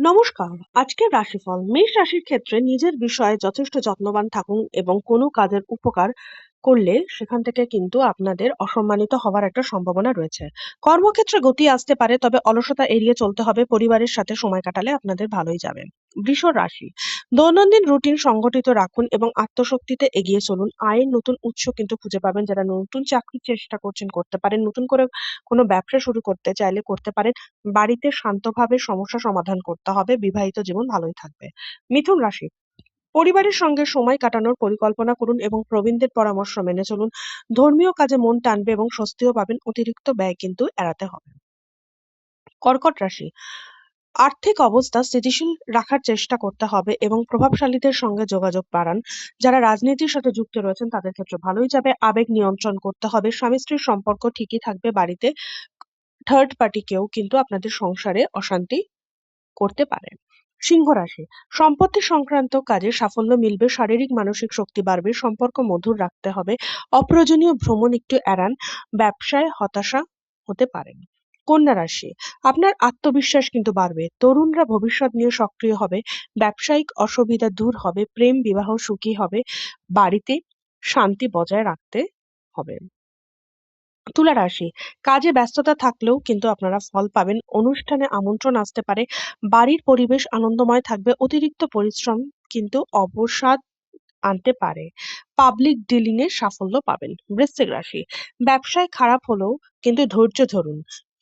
নমস্কার। আজকের রাশিফল। মেষ রাশির ক্ষেত্রে নিজের বিষয়ে যথেষ্ট যত্নবান থাকুন এবং কোনো কাজের উপকার করলে সেখান থেকে কিন্তু আপনাদের অসম্মানিত হওয়ার একটা সম্ভাবনা রয়েছে। কর্মক্ষেত্রে গতি আসতে পারে, তবে অলসতা এড়িয়ে চলতে হবে। পরিবারের সাথে সময় কাটালে আপনাদের ভালোই যাবে। বৃষ রাশি। দৈনন্দিন রুটিন সংগঠিত রাখুন এবং আত্মশক্তিতে এগিয়ে চলুন। আয়ের নতুন উৎস কিন্তু খুঁজে পাবেন। যারা নতুন চাকরির চেষ্টা করছেন করতে পারেন। নতুন করে কোনো ব্যবসা শুরু করতে চাইলে করতে পারেন। বাড়িতে শান্তভাবে সমস্যা সমাধান করতে হবে। বিবাহিত জীবন ভালোই থাকবে। মিথুন রাশি। পরিবারের সঙ্গে সময় কাটানোর পরিকল্পনা করুন এবং প্রবীণদের পরামর্শ মেনে চলুন। ধর্মীয় কাজে মন টানবে এবং স্বস্তিও পাবেন। অতিরিক্ত ব্যয় কিন্তু এড়াতে হবে। কর্কট রাশি। আর্থিক অবস্থা স্থিতিশীল রাখার চেষ্টা করতে হবে এবং প্রভাবশালীদের সঙ্গে যোগাযোগ বাড়ান। যারা রাজনীতির সাথে যুক্ত রয়েছেন তাদের ক্ষেত্রে ভালোই যাবে। আবেগ নিয়ন্ত্রণ করতে হবে। স্বামী স্ত্রীর সম্পর্ক ঠিকই থাকবে। বাড়িতে থার্ড পার্টি কেউ কিন্তু আপনাদের সংসারে অশান্তি করতে পারে। সিংহ রাশি। সম্পত্তি সংক্রান্ত কাজে সাফল্য মিলবে। শারীরিক মানসিক শক্তি বাড়বে। সম্পর্ক মধুর রাখতে হবে। অপ্রয়োজনীয় ভ্রমণ একটু এড়ান। ব্যবসায় হতাশা হতে পারেন। কন্যা রাশি। আপনার আত্মবিশ্বাস কিন্তু বাড়বে। তরুণরা ভবিষ্যৎ নিয়ে সক্রিয় হবে। ব্যবসায়িক অসুবিধা দূর হবে। প্রেম বিবাহ সুখী হবে। বাড়িতে শান্তি বজায় রাখতে হবে। তুলা রাশি। কাজে ব্যস্ততা থাকলেও কিন্তু আপনারা ফল পাবেন। অনুষ্ঠানে আমন্ত্রণ আসতে পারে। বাড়ির পরিবেশ আনন্দময় থাকবে। অতিরিক্ত পরিশ্রম কিন্তু অবসাদ আনতে পারে। পাবলিক ডিলিং এ সাফল্য পাবেন। বৃশ্চিক রাশি। ব্যবসায় খারাপ হলেও কিন্তু ধৈর্য ধরুন।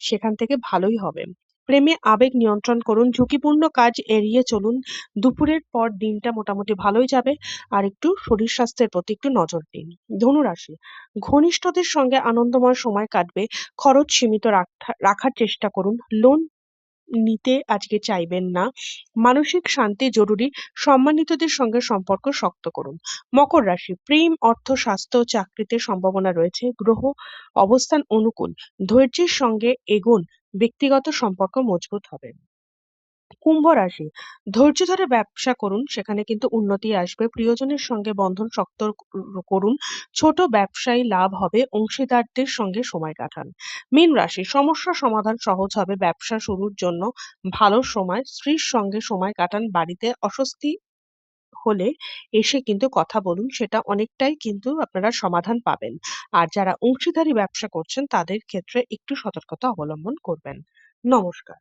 সেখান থেকে ভালোই হবে। প্রেমে আবেগ নিয়ন্ত্রণ করুন। ঝুঁকিপূর্ণ কাজ এড়িয়ে চলুন। দুপুরের পর দিনটা মোটামুটি ভালোই যাবে। আর একটু শরীর স্বাস্থ্যের প্রতি একটু নজর দিন। ধনু রাশি। ঘনিষ্ঠদের সঙ্গে আনন্দময় সময় কাটবে। খরচ সীমিত রাখার চেষ্টা করুন। লোন নিতে আজকে চাইবেন না। মানসিক শান্তি জরুরি। সম্মানিতদের সঙ্গে সম্পর্ক শক্ত করুন। মকর রাশি। প্রেম, অর্থ, স্বাস্থ্য, চাকরিতে সম্ভাবনা রয়েছে। গ্রহ অবস্থান অনুকূল। ধৈর্যের সঙ্গে এগোন। ব্যক্তিগত সম্পর্ক মজবুত হবে। কুম্ভ রাশি। ধৈর্য ধরে ব্যবসা করুন, সেখানে কিন্তু উন্নতি আসবে। প্রিয়জনের সঙ্গে বন্ধন শক্ত করুন। ছোট ব্যবসায় লাভ হবে। অংশীদারদের সঙ্গে সময় কাটান। মীন রাশি। সমস্যা সমাধান সহজ হবে। ব্যবসা শুরুর জন্য ভালো সময়। স্ত্রীর সঙ্গে সময় কাটান। বাড়িতে অস্বস্তি হলে এসে কিন্তু কথা বলুন, সেটা অনেকটাই কিন্তু আপনারা সমাধান পাবেন। আর যারা অংশীদারি ব্যবসা করছেন তাদের ক্ষেত্রে একটু সতর্কতা অবলম্বন করবেন। নমস্কার।